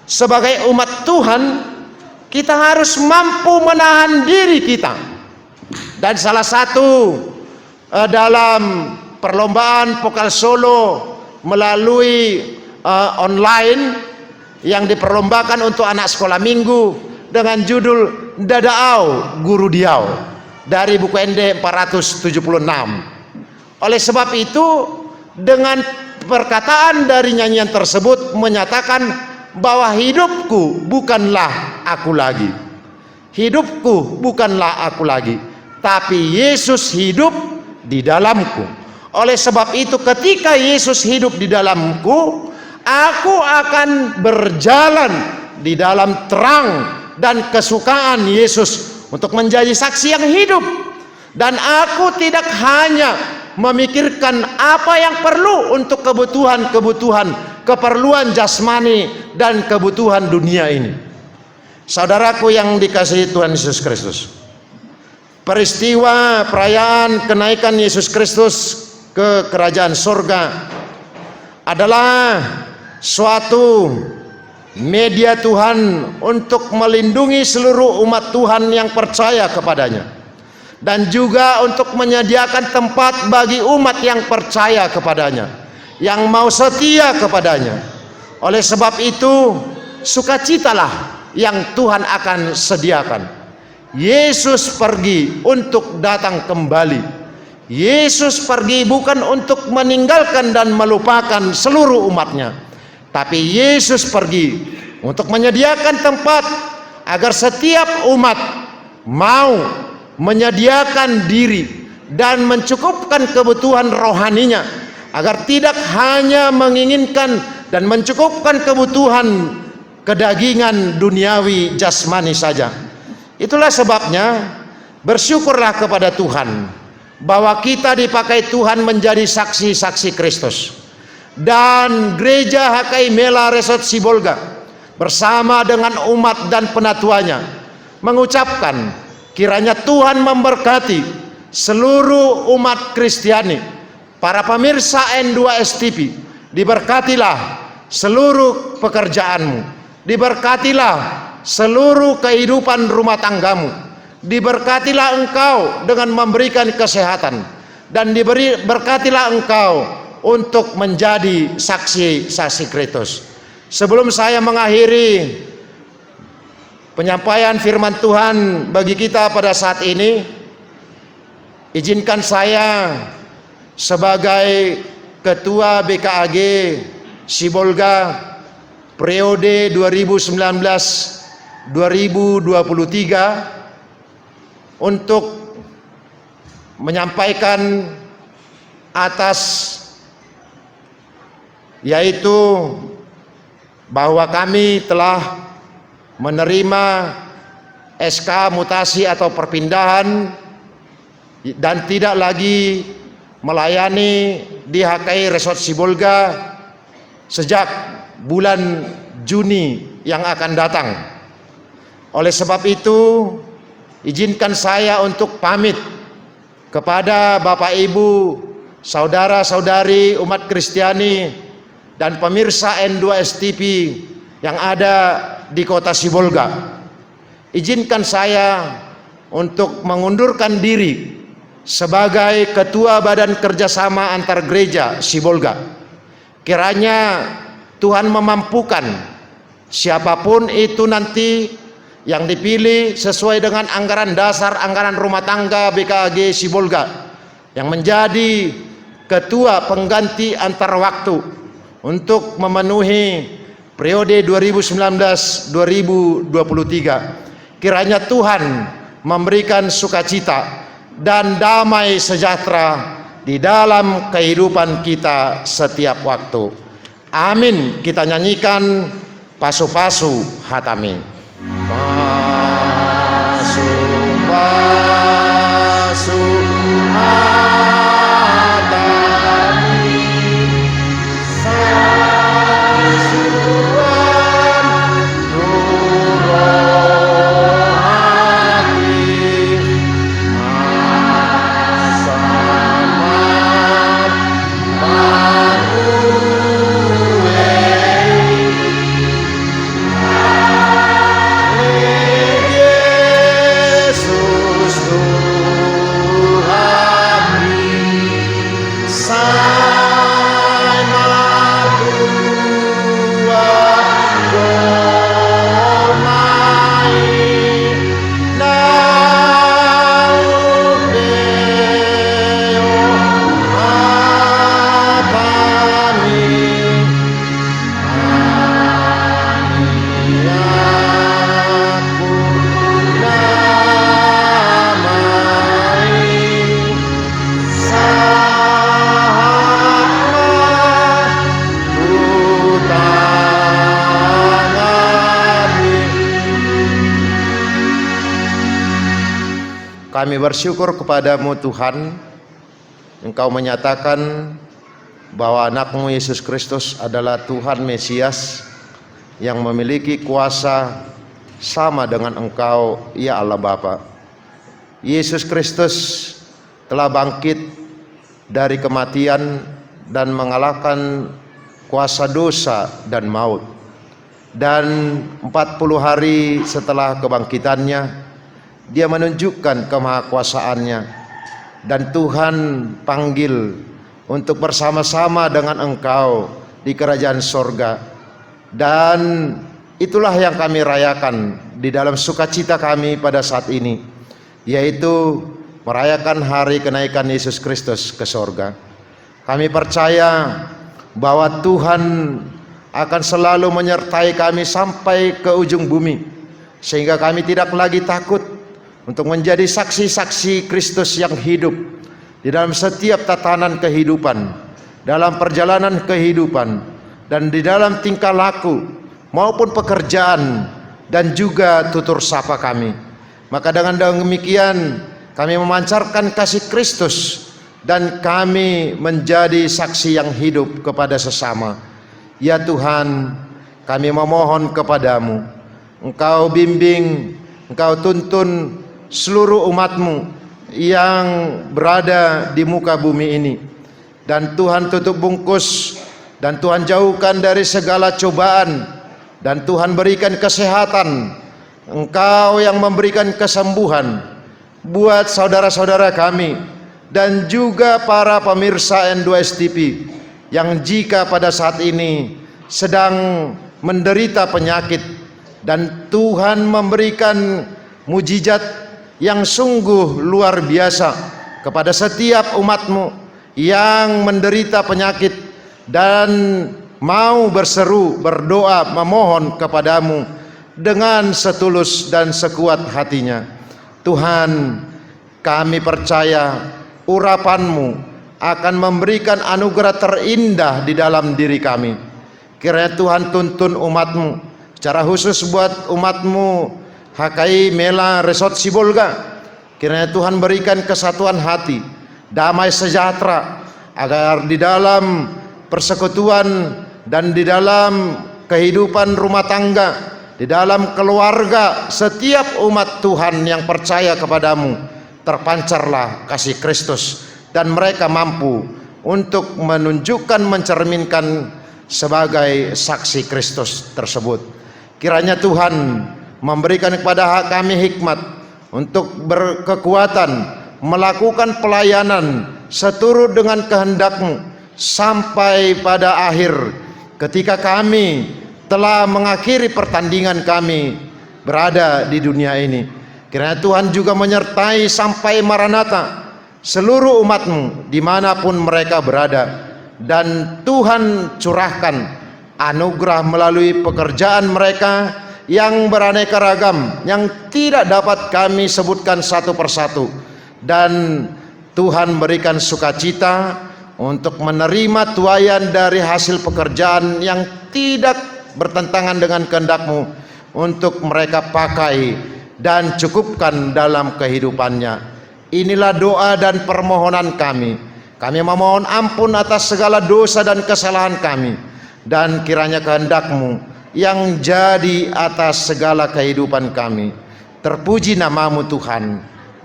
sebagai umat Tuhan, kita harus mampu menahan diri kita. Dan salah satu dalam perlombaan Vokal Solo melalui online yang diperlombakan untuk anak sekolah minggu dengan judul Dadaau Guru Diau dari buku ND 476. Oleh sebab itu, dengan perkataan dari nyanyian tersebut menyatakan bahwa hidupku bukanlah aku lagi. Hidupku bukanlah aku lagi, tapi Yesus hidup di dalamku. Oleh sebab itu, ketika Yesus hidup di dalamku, aku akan berjalan di dalam terang dan kesukaan Yesus untuk menjadi saksi yang hidup. Dan aku tidak hanya memikirkan apa yang perlu untuk kebutuhan-kebutuhan, keperluan jasmani dan kebutuhan dunia ini. Saudaraku yang dikasihi Tuhan Yesus Kristus, peristiwa perayaan kenaikan Yesus Kristus ke kerajaan surga adalah suatu media Tuhan untuk melindungi seluruh umat Tuhan yang percaya kepadanya, dan juga untuk menyediakan tempat bagi umat yang percaya kepadanya, yang mau setia kepadanya. Oleh sebab itu, sukacitalah yang Tuhan akan sediakan. Yesus pergi untuk datang kembali. Yesus pergi bukan untuk meninggalkan dan melupakan seluruh umatnya, tapi Yesus pergi untuk menyediakan tempat agar setiap umat mau menyediakan diri dan mencukupkan kebutuhan rohaninya, agar tidak hanya menginginkan dan mencukupkan kebutuhan kedagingan duniawi jasmani saja. Itulah sebabnya bersyukurlah kepada Tuhan bahwa kita dipakai Tuhan menjadi saksi-saksi Kristus. Dan gereja HKI Mela Resort Sibolga bersama dengan umat dan penatuannya mengucapkan kiranya Tuhan memberkati seluruh umat Kristiani, para pemirsa N2 STP. Diberkatilah seluruh pekerjaanmu, diberkatilah seluruh kehidupan rumah tanggamu, diberkatilah engkau dengan memberikan kesehatan, dan berkatilah engkau untuk menjadi saksi-saksi Kristus. Sebelum saya mengakhiri penyampaian firman Tuhan bagi kita pada saat ini, izinkan saya sebagai Ketua BKAG Sibolga periode 2019-2023 untuk menyampaikan atas yaitu bahwa kami telah menerima SK mutasi atau perpindahan dan tidak lagi melayani di HKI Resort Sibolga sejak bulan Juni yang akan datang. Oleh sebab itu, izinkan saya untuk pamit kepada Bapak Ibu, saudara-saudari umat Kristiani dan pemirsa N2S TV yang ada di kota Sibolga. Izinkan saya untuk mengundurkan diri sebagai Ketua Badan Kerjasama Antar Gereja Sibolga. Kiranya Tuhan memampukan siapapun itu nanti yang dipilih sesuai dengan anggaran dasar anggaran rumah tangga BKAG Sibolga yang menjadi ketua pengganti antar waktu untuk memenuhi periode 2019-2023. Kiranya Tuhan memberikan sukacita dan damai sejahtera di dalam kehidupan kita setiap waktu. Amin. Kita nyanyikan Pasu-Pasu Hatami. Pasu-pasu hatami, sasuan nurohati, asamat Yesus Tuhan sama tua domai naupeo atami aku namai sahabat utangani. Kami bersyukur kepadamu Tuhan, Engkau menyatakan bahwa anakmu Yesus Kristus adalah Tuhan Mesias yang memiliki kuasa sama dengan Engkau, ya Allah Bapa. Yesus Kristus telah bangkit dari kematian dan mengalahkan kuasa dosa dan maut. Dan 40 hari setelah kebangkitannya, Dia menunjukkan kemahakuasaannya, dan Tuhan panggil untuk bersama-sama dengan Engkau di kerajaan sorga. Dan itulah yang kami rayakan di dalam sukacita kami pada saat ini, yaitu merayakan hari kenaikan Yesus Kristus ke sorga. Kami percaya bahwa Tuhan akan selalu menyertai kami sampai ke ujung bumi, sehingga kami tidak lagi takut untuk menjadi saksi-saksi Kristus yang hidup di dalam setiap tatanan kehidupan, dalam perjalanan kehidupan, dan di dalam tingkah laku maupun pekerjaan dan juga tutur sapa kami. Maka dengan demikian kami memancarkan kasih Kristus dan kami menjadi saksi yang hidup kepada sesama. Ya Tuhan, kami memohon kepadamu, Engkau bimbing, Engkau tuntun seluruh umatmu yang berada di muka bumi ini, dan Tuhan tutup bungkus, dan Tuhan jauhkan dari segala cobaan, dan Tuhan berikan kesehatan. Engkau yang memberikan kesembuhan buat saudara-saudara kami dan juga para pemirsa N2S TV yang jika pada saat ini sedang menderita penyakit, dan Tuhan memberikan mujizat yang sungguh luar biasa kepada setiap umatmu yang menderita penyakit dan mau berseru, berdoa, memohon kepadamu dengan setulus dan sekuat hatinya. Tuhan, kami percaya urapan-Mu akan memberikan anugerah terindah di dalam diri kami. Kiranya Tuhan tuntun umat-Mu, secara khusus buat umat-Mu HKI Mela Resort Sibolga. Kiranya Tuhan berikan kesatuan hati, damai sejahtera, agar di dalam persekutuan dan di dalam kehidupan rumah tangga, di dalam keluarga, setiap umat Tuhan yang percaya kepadamu, terpancarlah kasih Kristus, dan mereka mampu untuk menunjukkan, mencerminkan sebagai saksi Kristus tersebut. Kiranya Tuhan memberikan kepada kami hikmat untuk berkekuatan melakukan pelayanan seturut dengan kehendak-Mu sampai pada akhir, ketika kami telah mengakhiri pertandingan kami berada di dunia ini. Kiranya Tuhan juga menyertai sampai Maranatha seluruh umat-Mu dimanapun mereka berada, dan Tuhan curahkan anugerah melalui pekerjaan mereka yang beraneka ragam, yang tidak dapat kami sebutkan satu persatu, dan Tuhan berikan sukacita untuk menerima tuaian dari hasil pekerjaan yang tidak bertentangan dengan kehendak-Mu untuk mereka pakai dan cukupkan dalam kehidupannya. Inilah doa dan permohonan kami. Kami memohon ampun atas segala dosa dan kesalahan kami, dan kiranya kehendak-Mu yang jadi atas segala kehidupan kami. Terpuji nama-Mu Tuhan.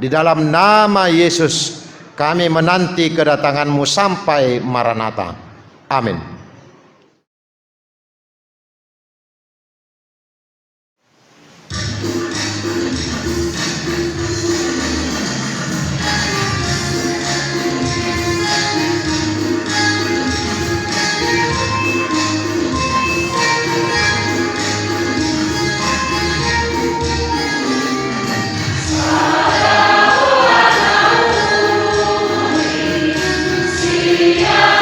Di dalam nama Yesus kami menanti kedatangan-Mu sampai Maranatha. Amin. Siapa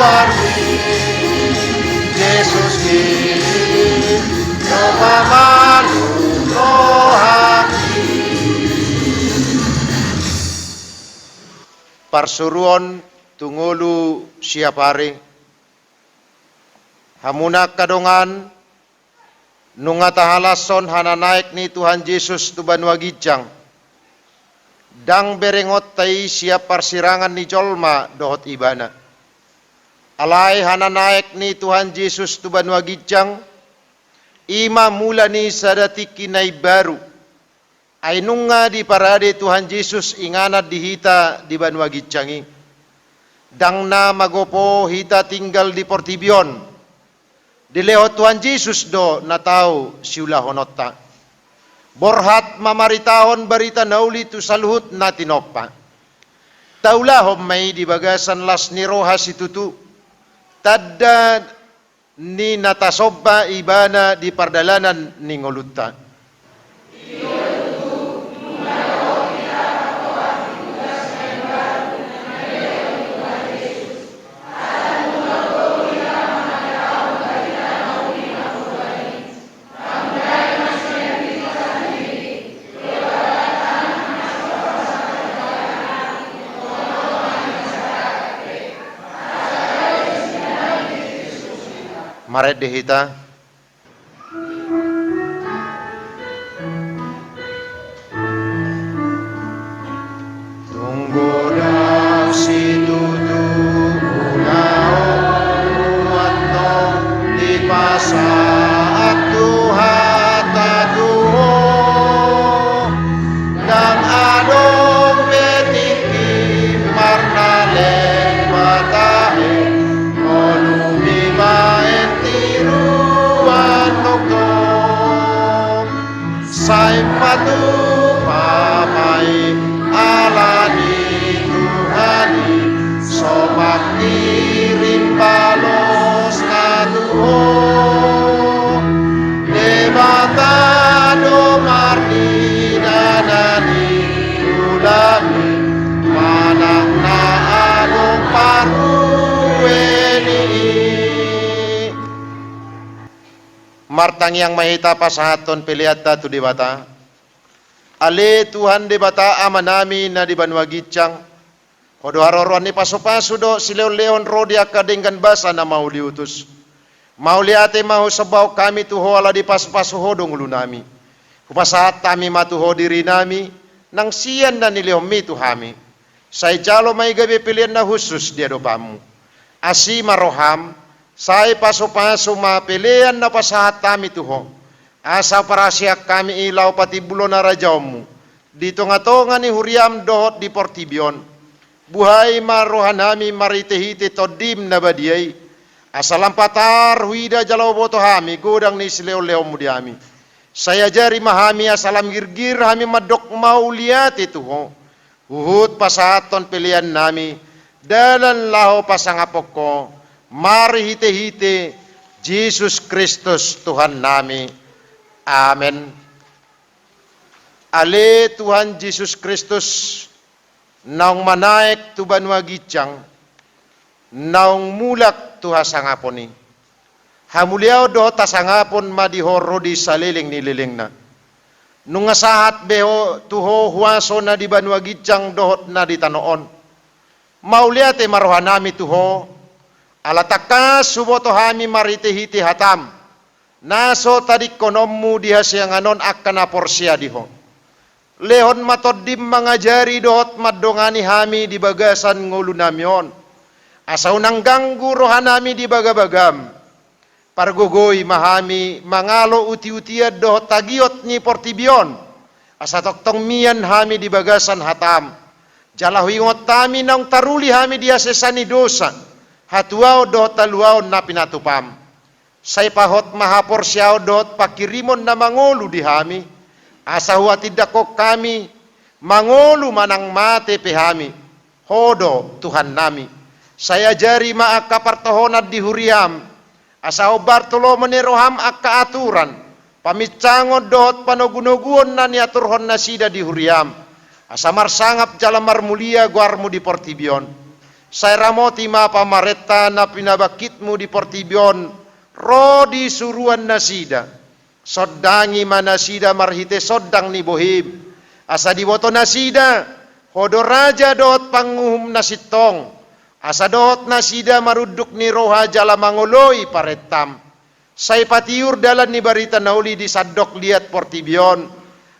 arti Yesus ki Romamanu rohaki. Parsuruan tungulu siapare hamunak kadongan nunga tahalason hananaik ni Tuhan Yesus tuban wagijang dang berengot tai siap parsirangan ni jolma dohot ibana alai hananaik ni Tuhan Yesus tuban wagijang ima mula ni sadati kinai baru ainunga di parade Tuhan Yesus inganat dihita di banua gicangi dang na magopo hita tinggal di Portibion dileho Tuhan Yesus do na tau siula honota borhat mamaritahon barita nauli tu saluhut na tinopa taulahom may di bagasan las ni roha situtu tadda ni natasobba ibana di pardalanan ni ngolutta. Maret dehita tunggu dah situ di pasak Tuhan tatuho dan adong betiki marnalen matahe olumi maen tiruan nokong say patu pamai alani Tuhani somak kirim balos natuho debata domarni danani ulami manak na along paruweni martang yang mahita pasahaton piliata tu debata ale Tuhan debata amanami na di banua gicang kodo haroruan ni paso-paso do sileon-leon rodi akadenggan basa na mau diutus mau liate mau sebaw kami tuho ala di paso-paso hodong ulu nami kupasahat kami matuho diri nami nang siyan na niliomi tuhami say jalo may gabi pilihan na husus dia dopamu asi maroham say paso-paso mapilihan na pasahat kami tuho asa parasyak kami ilaw pati bulo na rajawmu dito nga to nga ni huriam dohot di Portibion buhay marohanami maritehite todim na badiyay asalampatar huida jalaw boto hami godang ni sileo-leo mudiami saya jari mahami asalam girgir hami madok mauliati tuho huhut pasaton pilihan nami dalan laho pasangapok ko marihite-hite Jesus Kristus Tuhan nami. Amen. Ale Tuhan Yesus Kristus naung manaik tu banua gicang naung mulak tu hasangaponi hamuliao do tasangapon madihoro di saliling nililing na nung asahat beho tuho huaso na di banua gicang dohot na di tanoon mauliate marohanami tuho alataka suboto hami maritehiti hatam naso tadi konommu dihasyanganon akan aporsia diho lehon matodim mangajari dohot madongani hami di bagasan ngulu namion asaw nang ganggu rohanami di bagabagam pargogoy mahami mangalo uti-utiad dohot tagiot ni Portibion asa toktong mian hami di bagasan hatam jalahwingot tami nang taruli hami di asesani dosa hatuaw dohot taluaw na pinatupam say pahot mahapor siyaw dot pakirimon na mangolu di hami asa huwatid dako kami mangolu manang mate pehami hodo Tuhan nami saya jari maakapartohonat di huriam asa Bartolome ni roham akka aturan pamicangod dot panogunoguon na niaturhon na sida di huriam asa marsangap jalamar mulia guarmu di Portibion Saya ramoti ma pamaretta na pinabakitmu di Portibion, rodi suruan nasida. Sodangi manasida marhite sodang ni bohim. Asa diwoto nasida, hodo raja dot panguhum nasitong. Asa dot nasida maruduk ni roha jala mangoloi paretam. Say patiur dalan ni barita nauli di sadok liat Portibion.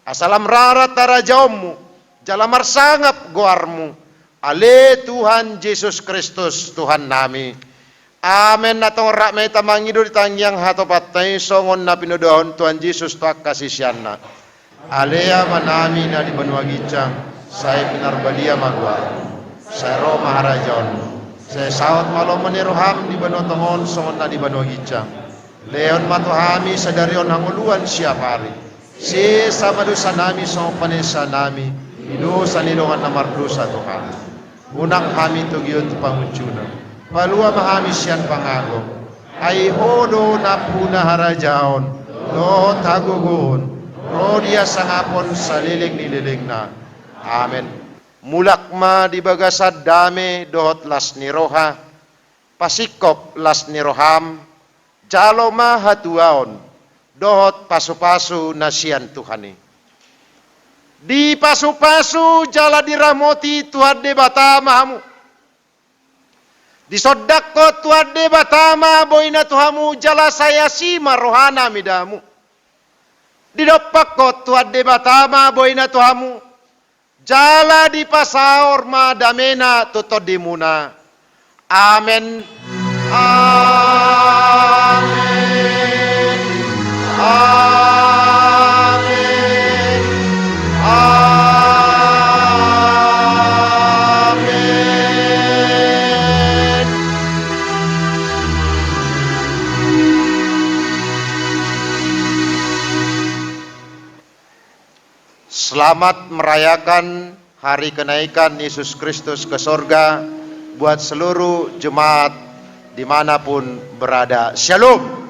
Asalam rarat tarajaumu, jala marsangap goarmu. Ale Tuhan Yesus Kristus Tuhan nami. Amen natong rak may tamangido di tangyang hatopatay songon na pinudohon Tuhan Yesus tuak kasisyanna. Alea manami na di banwagicang, say pinarbalia magwa. Say ro maharajon. Say sawat malomon ni roham di banotongon songon na di banwagicang. Leon matuhami sa darion hanguluan siya pari. Si samadusa nami song panesa nami. Ino sa nilongan na mardusa Tuhan. Unang kami tugyot panguncuna. Palua mahami siyan pangago. Ay hodo na puna harajaon. Dohot hagugun. Rodia sangapon sa liling nililing na. Amen. Mulakma di bagasad dame dohot las ni roha. Pasikop las ni roham. Jalo ma hatuaon. Dohot pasu-pasu na siyan Tuhani. Di pasu-pasu jala diramoti Tuhan de batamamu. Di sodako Tuhan de batama boina Tuhamu jala saya sima rohana midamu. Di dopako Tuhan de batama boina Tuhamu jala di pasaor ma damena tutod dimuna. Amen. Amen. Amen. Amen. Selamat merayakan hari kenaikan Yesus Kristus ke sorga buat seluruh jemaat dimanapun berada. Shalom.